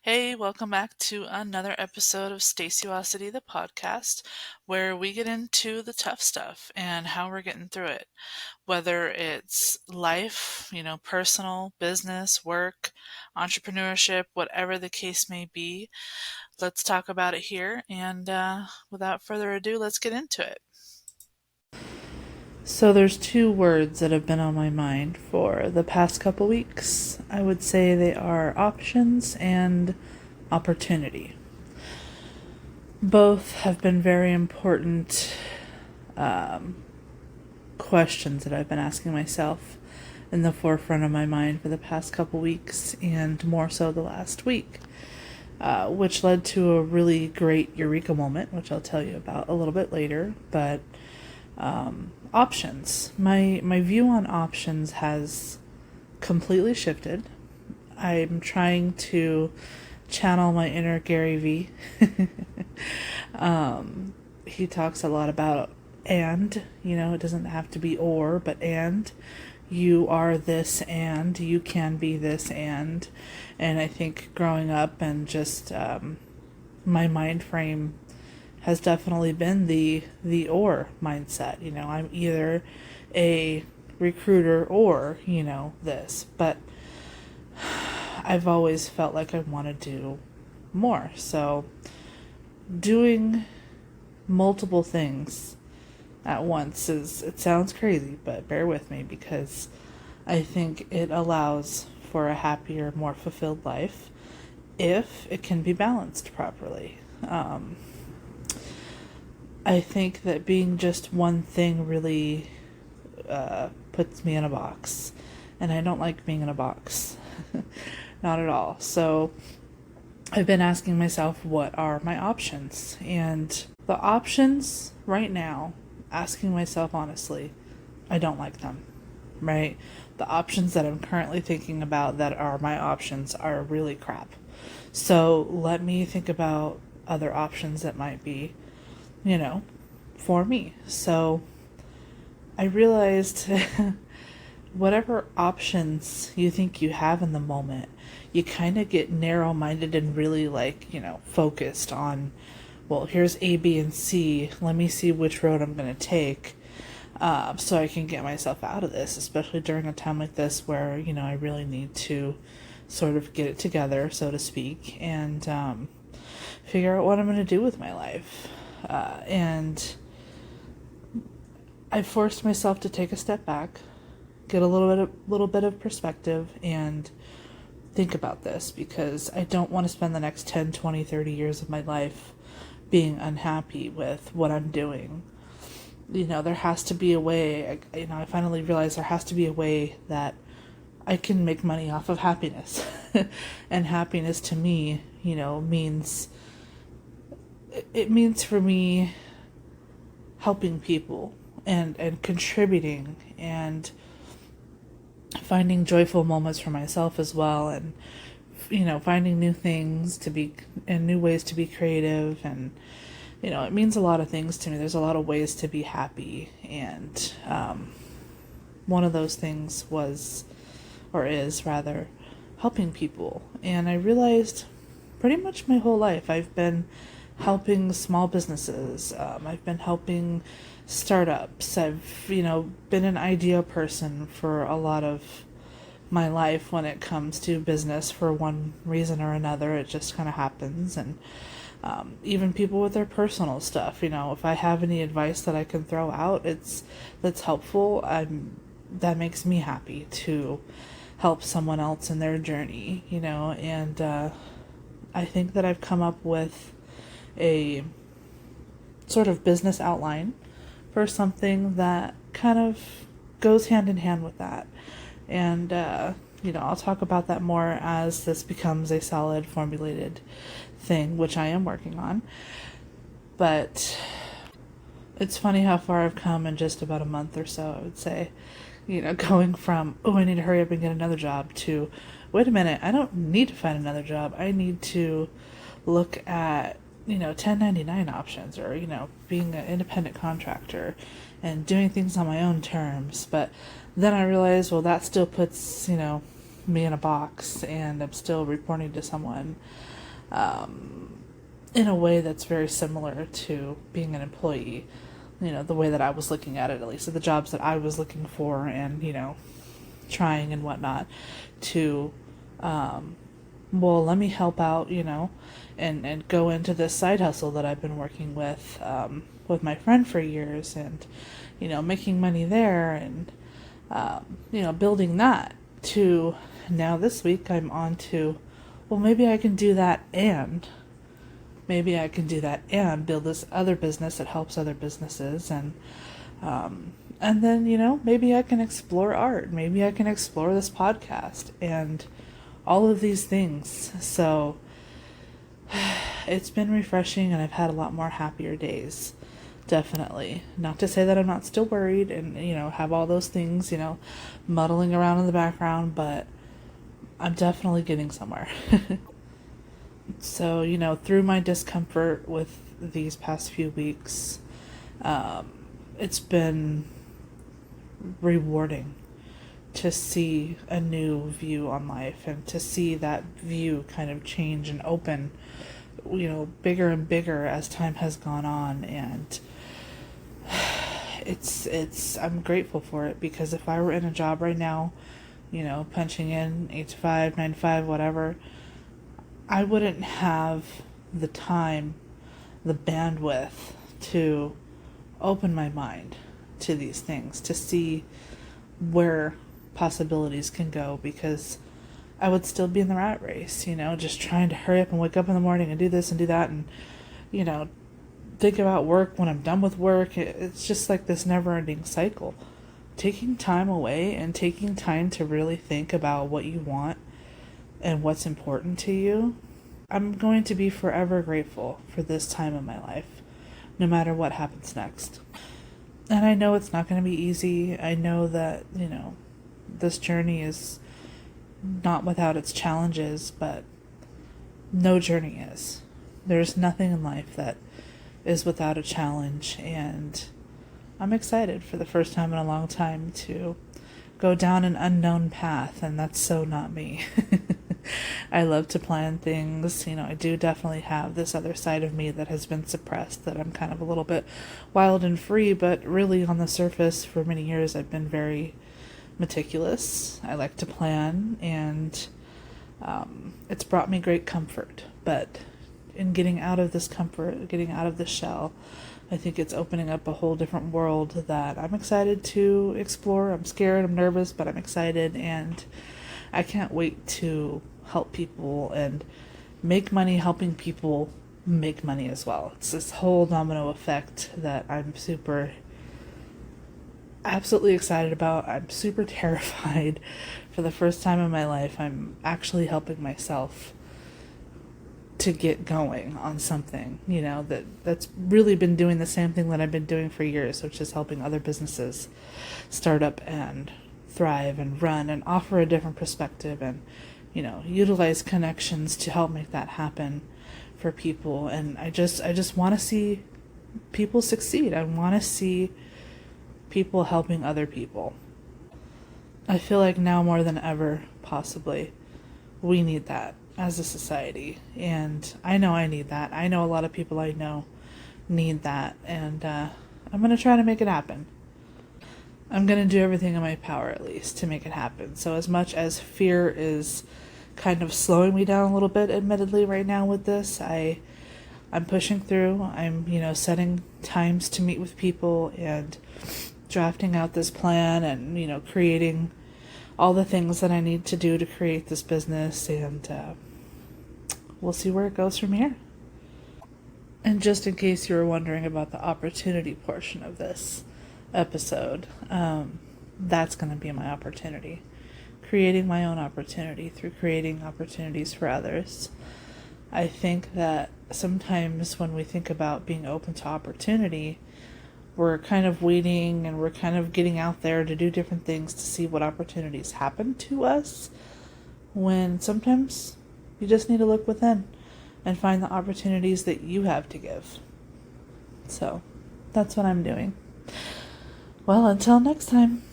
Hey, welcome back to another episode of Staceyosity, the podcast, where we get into the tough stuff and how we're getting through it. Whether it's life, personal, business, work, entrepreneurship, whatever the case may be, let's talk about it here. And without further ado, let's get into it. So there's two words that have been on my mind for the past couple weeks. I would say they are options and opportunity. Both have been very important questions that I've been asking myself in the forefront of my mind for the past couple weeks, and more so the last week, which led to a really great eureka moment, which I'll tell you about a little bit later. But options. My view on options has completely shifted. I'm trying to channel my inner Gary Vee. He talks a lot about it doesn't have to be or, but and. You are this and you can be this and I think growing up and just my mind frame has definitely been the or mindset. I'm either a recruiter or this, but I've always felt like I want to do more. So doing multiple things at once it sounds crazy, but bear with me because I think it allows for a happier, more fulfilled life if it can be balanced properly. I think that being just one thing really puts me in a box, and I don't like being in a box. Not at all. So I've been asking myself, what are my options? And the options right now, asking myself honestly, I don't like them, right? The options that I'm currently thinking about that are my options are really crap. So let me think about other options that might be, for me. So I realized whatever options you think you have in the moment, you kind of get narrow-minded and really focused on, well, here's A, B, and C. Let me see which road I'm going to take so I can get myself out of this, especially during a time like this where, I really need to sort of get it together, so to speak, and figure out what I'm going to do with my life. And I forced myself to take a step back, get a little bit of perspective, and think about this, because I don't want to spend the next 10, 20, 30 years of my life being unhappy with what I'm doing. There has to be a way, I finally realized there has to be a way that I can make money off of happiness. And happiness to me, means, it means for me helping people and contributing and finding joyful moments for myself as well, and finding new things to be and new ways to be creative, and it means a lot of things to me. There's a lot of ways to be happy, and one of those things was, or is rather, helping people. And I realized pretty much my whole life I've been helping small businesses. I've been helping startups. I've, been an idea person for a lot of my life when it comes to business for one reason or another. It just kind of happens. And even people with their personal stuff, if I have any advice that I can throw out, that's helpful, that makes me happy to help someone else in their journey, and I think that I've come up with a sort of business outline for something that kind of goes hand in hand with that. And, I'll talk about that more as this becomes a solid formulated thing, which I am working on. But it's funny how far I've come in just about a month or so, I would say. Going from, oh, I need to hurry up and get another job, to, wait a minute, I don't need to find another job. I need to look at 1099 options, or being an independent contractor and doing things on my own terms. But then I realized, well, that still puts me in a box and I'm still reporting to someone in a way that's very similar to being an employee. The way that I was looking at least at the jobs that I was looking for and, trying and whatnot to, well, let me help out, and go into this side hustle that I've been working with my friend for years and, making money there and, building that to now this week I'm on to, well, maybe I can do that and build this other business that helps other businesses and then, maybe I can explore art. Maybe I can explore this podcast and all of these things. So it's been refreshing and I've had a lot more happier days. Definitely. Not to say that I'm not still worried and, have all those things, muddling around in the background, but I'm definitely getting somewhere. So, through my discomfort with these past few weeks, it's been rewarding to see a new view on life and to see that view kind of change and open, bigger and bigger as time has gone on. And I'm grateful for it, because if I were in a job right now, punching in 8 to 5, 9 to 5, whatever, I wouldn't have the time, the bandwidth to open my mind to these things, to see where possibilities can go, because I would still be in the rat race, just trying to hurry up and wake up in the morning and do this and do that and, think about work when I'm done with work. It's just like this never-ending cycle. Taking time away and taking time to really think about what you want and what's important to you, I'm going to be forever grateful for this time in my life, no matter what happens next. And I know it's not going to be easy. I know that, this journey is not without its challenges, but no journey is. There's nothing in life that is without a challenge, and I'm excited for the first time in a long time to go down an unknown path, and that's so not me. I love to plan things. I do definitely have this other side of me that has been suppressed, that I'm kind of a little bit wild and free, but really on the surface for many years I've been very meticulous. I like to plan, and it's brought me great comfort. But in getting out of this comfort, getting out of the shell, I think it's opening up a whole different world that I'm excited to explore. I'm scared, I'm nervous, but I'm excited, and I can't wait to help people and make money helping people make money as well. It's this whole domino effect that I'm absolutely excited about. I'm super terrified. For the first time in my life, I'm actually helping myself to get going on something, that's really been doing the same thing that I've been doing for years, which is helping other businesses start up and thrive and run and offer a different perspective and, utilize connections to help make that happen for people. And I just want to see people succeed. I want to see people helping other people. I feel like now more than ever, possibly, we need that as a society. And I know I need that. I know a lot of people I know need that. And I'm going to try to make it happen. I'm going to do everything in my power, at least, to make it happen. So as much as fear is kind of slowing me down a little bit, admittedly, right now with this, I'm pushing through. I'm, setting times to meet with people and drafting out this plan and, creating all the things that I need to do to create this business. And we'll see where it goes from here. And just in case you were wondering about the opportunity portion of this episode, that's going to be my opportunity. Creating my own opportunity through creating opportunities for others. I think that sometimes when we think about being open to opportunity, we're kind of waiting and we're kind of getting out there to do different things to see what opportunities happen to us, when sometimes you just need to look within and find the opportunities that you have to give. So that's what I'm doing. Well, until next time.